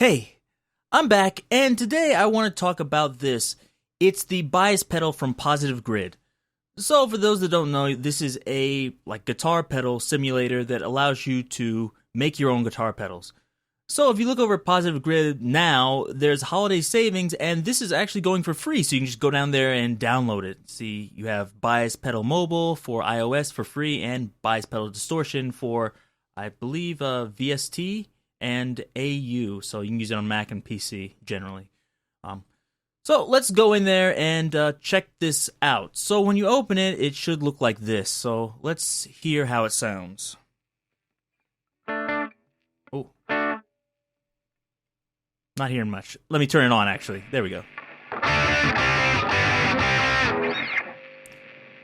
Hey, I'm back, and today I want to talk about this. It's the bias pedal from Positive Grid. So, for those that don't know, this is a guitar pedal simulator that allows you to make your own guitar pedals. So, if you look over at Positive Grid now, there's holiday savings, and this is actually going for free. So you can just go down there and download it. See, you have Bias Pedal Mobile for iOS for free, and Bias Pedal Distortion for, I believe, VST and AU, so you can use it on Mac and PC generally. So let's go in there and check this out. So when you open it, it should look like this. So let's hear how it sounds. Oh, not hearing much. Let me turn it on, actually. There we go.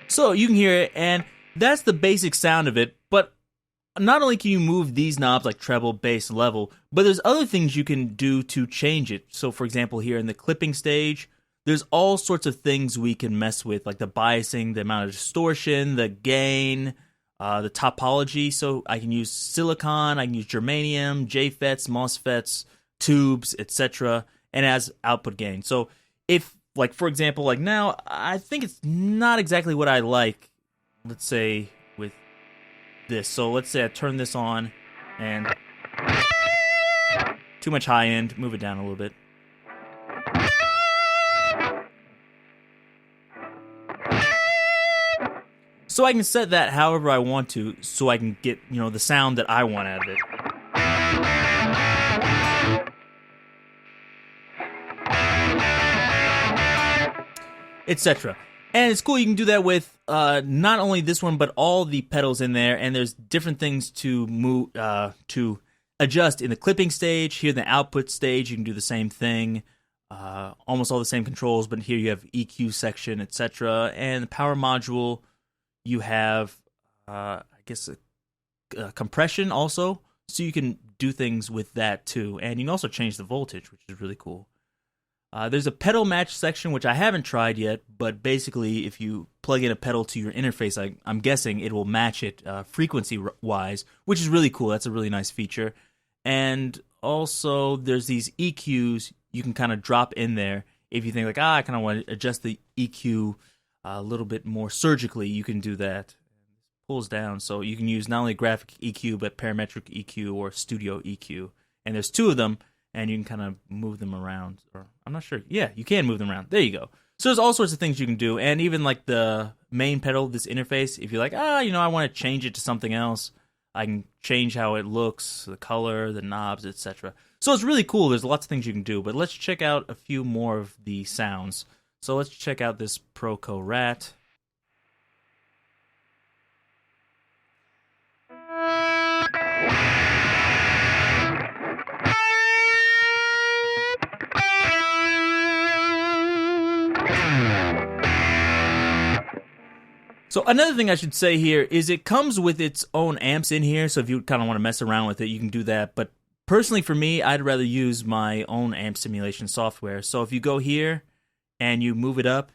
So you can hear it, and that's the basic sound of it, but not only can you move these knobs like treble, bass, level, but there's other things you can do to change it. So for example, here in the clipping stage, there's all sorts of things we can mess with, like the biasing, the amount of distortion, the gain, the topology. So I can use silicon, I can use germanium, JFETs, MOSFETs, tubes, etc., and it has output gain. So if, for example, now, I think it's not exactly what I like, let's say, with this. So let's say I turn this on and too much high end, move it down a little bit. So I can set that however I want to, so I can get, the sound that I want out of it, etc. And it's cool, you can do that with not only this one, but all the pedals in there, and there's different things to move, to adjust in the clipping stage. Here in the output stage, you can do the same thing, almost all the same controls, but here you have EQ section, etc. And the power module, you have, I guess, a compression also, so you can do things with that too. And you can also change the voltage, which is really cool. There's a pedal match section, which I haven't tried yet, but basically if you plug in a pedal to your interface, I'm guessing it will match it frequency-wise, which is really cool. That's a really nice feature. And also there's these EQs you can kind of drop in there. If you think I kind of want to adjust the EQ a little bit more surgically, you can do that. It pulls down, so you can use not only graphic EQ, but parametric EQ or studio EQ. And there's two of them, and you can kind of move them around. Or I'm not sure. Yeah, you can move them around. There you go. So there's all sorts of things you can do. And even the main pedal, this interface, if you're I want to change it to something else, I can change how it looks, the color, the knobs, etc. So it's really cool. There's lots of things you can do. But let's check out a few more of the sounds. So let's check out this Proco Rat. So another thing I should say here is it comes with its own amps in here, so if you kind of want to mess around with it, you can do that. But personally for me, I'd rather use my own amp simulation software. So if you go here and you move it up,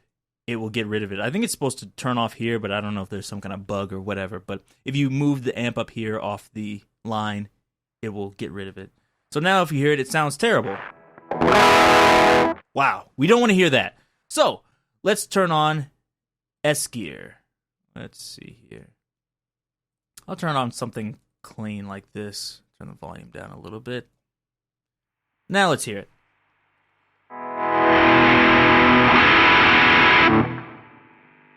it will get rid of it. I think it's supposed to turn off here, but I don't know if there's some kind of bug or whatever. But if you move the amp up here off the line, it will get rid of it. So now if you hear it, it sounds terrible. Wow, we don't want to hear that. So let's turn on S-Gear. Let's see here. I'll turn on something clean like this. Turn the volume down a little bit. Now let's hear it.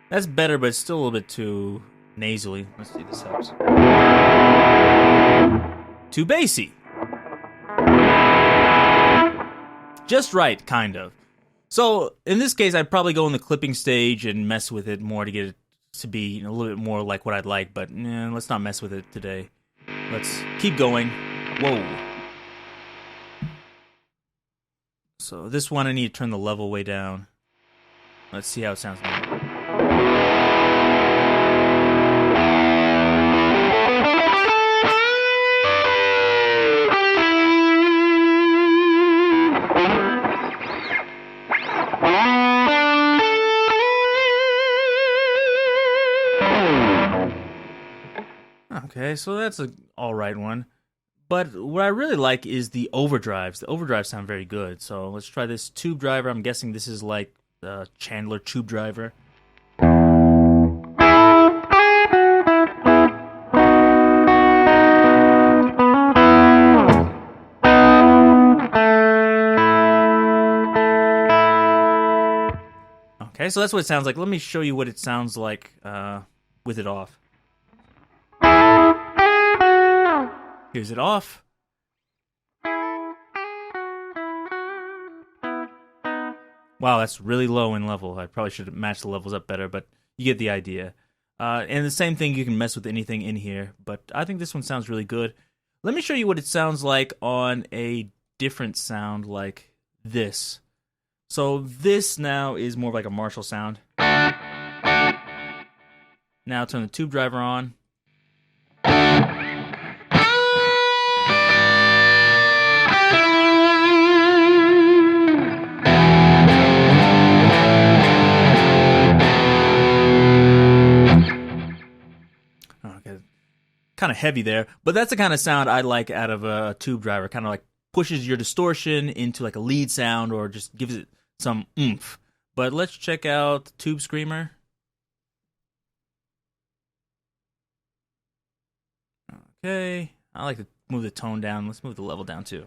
That's better, but it's still a little bit too nasally. Let's see if this helps. Too bassy. Just right, kind of. So in this case, I'd probably go in the clipping stage and mess with it more to get it to be a little bit more like what I'd like, but let's not mess with it today. Let's keep going. Whoa. So this one, I need to turn the level way down. Let's see how it sounds now. Okay, so that's an alright one. But what I really like is the overdrives. The overdrives sound very good. So let's try this tube driver. I'm guessing this is like the Chandler tube driver. Okay, so that's what it sounds like. Let me show you what it sounds like with it off. Here's it off. Wow, that's really low in level. I probably should have matched the levels up better, but you get the idea. And the same thing, you can mess with anything in here, but I think this one sounds really good. Let me show you what it sounds like on a different sound like this. So this now is more like a Marshall sound. Now turn the tube driver on. Okay, kind of heavy there, but that's the kind of sound I like out of a tube driver. Kind of like pushes your distortion into like a lead sound or just gives it some oomph. But let's check out Tube Screamer. Okay, I like to move the tone down. Let's move the level down too.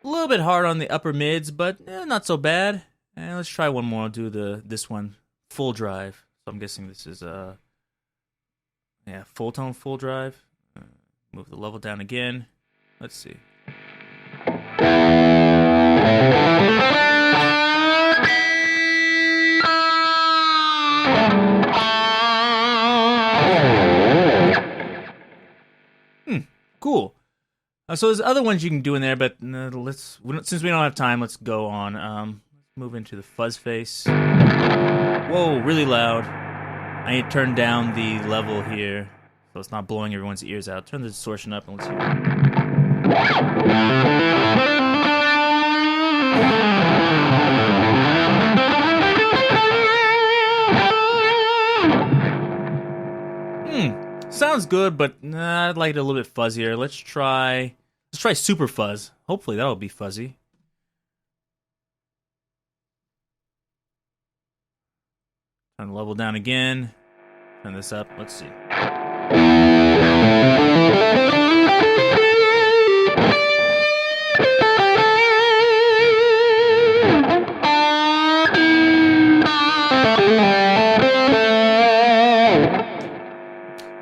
A little bit hard on the upper mids, but not so bad. And let's try one more. I'll do this one full drive. So I'm guessing this is full tone full drive. Move the level down again. Let's see. Cool. So there's other ones you can do in there, but since we don't have time, let's go on. Let's move into the fuzz face. Whoa, really loud. I need to turn down the level here so it's not blowing everyone's ears out. Turn the distortion up and let's hear it. Sounds good, but I'd like it a little bit fuzzier. Let's try super fuzz. Hopefully that'll be fuzzy. Turn the level down again. Turn this up. Let's see.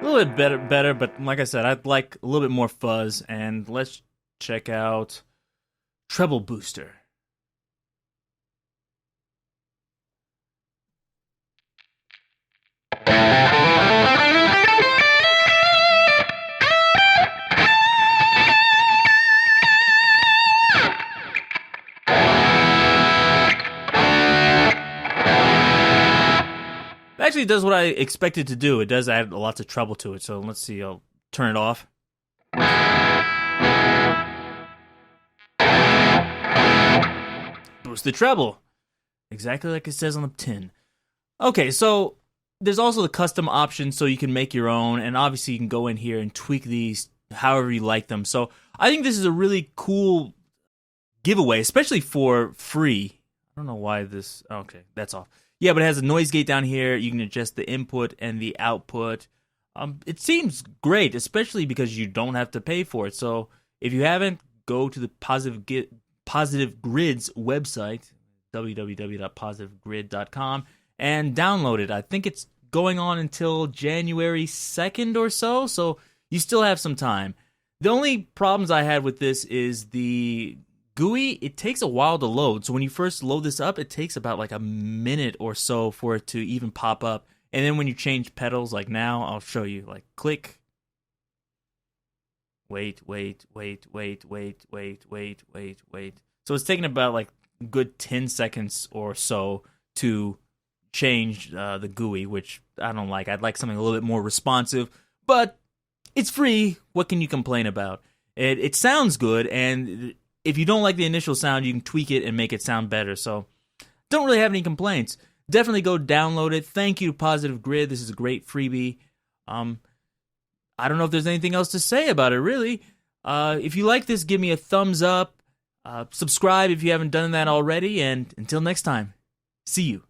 A little bit better, but like I said, I'd like a little bit more fuzz. And let's check out Treble Booster. Actually does what I expected to do. It does add lots of treble to it. So let's see. I'll turn it off. Boost the treble. Exactly like it says on the tin. Okay, so there's also the custom option, so you can make your own. And obviously you can go in here and tweak these however you like them. So I think this is a really cool giveaway, especially for free. I don't know why this... Okay, that's off. Yeah, but it has a noise gate down here. You can adjust the input and the output. It seems great, especially because you don't have to pay for it. So if you haven't, go to the Positive Grid's website, www.positivegrid.com, and download it. I think it's going on until January 2nd or so, so you still have some time. The only problems I had with this is the GUI, it takes a while to load. So when you first load this up, it takes about like a minute or so for it to even pop up. And then when you change pedals, like now, I'll show you. Like click. Wait. So it's taking about like a good 10 seconds or so to change the GUI, which I don't like. I'd like something a little bit more responsive, but it's free. What can you complain about? It sounds good, and if you don't like the initial sound, you can tweak it and make it sound better. So don't really have any complaints. definitely go download it. Thank you to Positive Grid. This is a great freebie. I don't know if there's anything else to say about it, really. If you like this, give me a thumbs up. Subscribe if you haven't done that already. And until next time, see you.